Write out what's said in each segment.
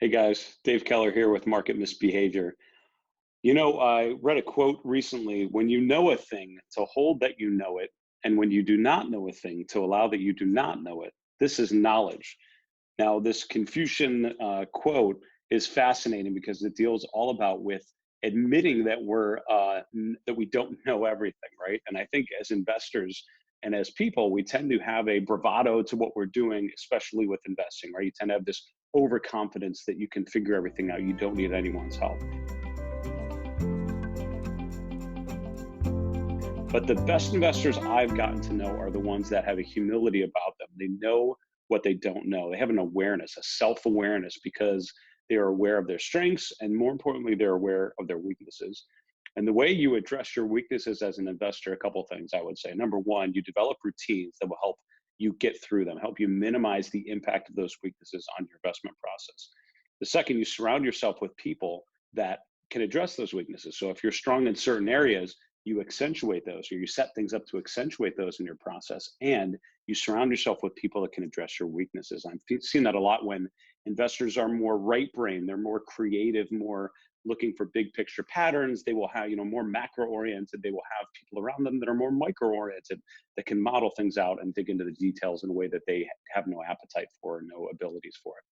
Hey guys, Dave Keller here with Market Misbehavior. You know, I read a quote recently: when you know a thing, to hold that you know it, and when you do not know a thing, to allow that you do not know it. This is knowledge. Now, this Confucian quote is fascinating because it deals all about with admitting that that we don't know everything, right? And I think as investors and as people, we tend to have a bravado to what we're doing, especially with investing, right? You tend to have this overconfidence that you can figure everything out. You don't need anyone's help. But the best investors I've gotten to know are the ones that have a humility about them. They know what they don't know. They have an awareness, a self awareness, because they are aware of their strengths. And more importantly, they're aware of their weaknesses. And the way you address your weaknesses as an investor, a couple of things I would say. Number one, you develop routines that will help you get through them, help you minimize the impact of those weaknesses on your investment process. The second, you surround yourself with people that can address those weaknesses. So if you're strong in certain areas, you accentuate those, or you set things up to accentuate those in your process, and you surround yourself with people that can address your weaknesses. I've seen that a lot when investors are more right brain, they're more creative, more looking for big picture patterns. They will have, more macro oriented. They will have people around them that are more micro oriented, that can model things out and dig into the details in a way that they have no appetite for, no abilities for it.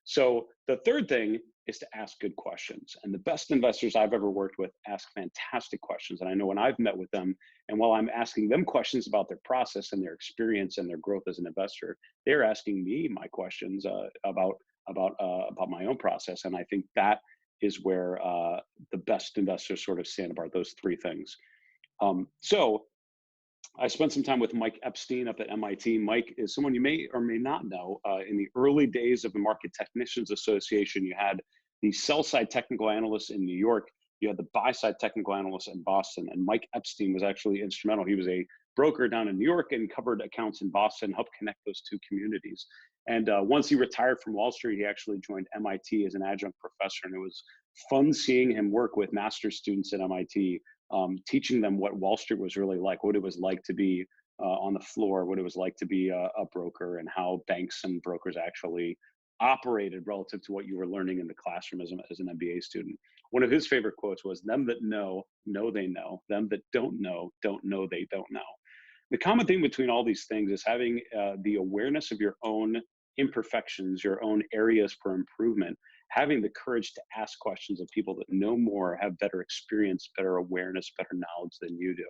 So the third thing is to ask good questions. And the best investors I've ever worked with ask fantastic questions. And I know when I've met with them, and while I'm asking them questions about their process and their experience and their growth as an investor, they're asking me my questions about my own process. And I think that is where the best investors sort of stand apart. Those three things. So I spent some time with Mike Epstein up at MIT. Mike is someone you may or may not know. In the early days of the Market Technicians Association, you had the sell side technical analysts in New York, you had the buy side technical analysts in Boston, and Mike Epstein was actually instrumental. He was a broker down in New York and covered accounts in Boston, helped connect those two communities. And once he retired from Wall Street, he actually joined MIT as an adjunct professor, and it was fun seeing him work with master's students at MIT, teaching them what Wall Street was really like, what it was like to be on the floor, what it was like to be a broker, and how banks and brokers actually operated relative to what you were learning in the classroom as an MBA student. One of his favorite quotes was, "Them that know they know. Them that don't know they don't know." The common thing between all these things is having the awareness of your own imperfections, your own areas for improvement, having the courage to ask questions of people that know more, have better experience, better awareness, better knowledge than you do.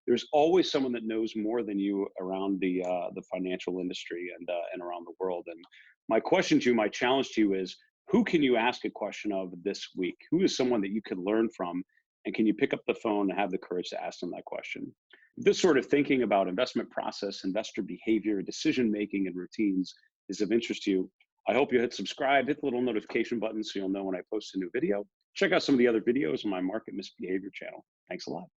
There's always someone that knows more than you around the financial industry and around the world. And my question to you, my challenge to you is, who can you ask a question of this week? Who is someone that you could learn from? And can you pick up the phone and have the courage to ask them that question? This sort of thinking about investment process, investor behavior, decision making, and routines is of interest to you, I hope you hit subscribe, hit the little notification button so you'll know when I post a new video. Check out some of the other videos on my Market Misbehavior channel. Thanks a lot.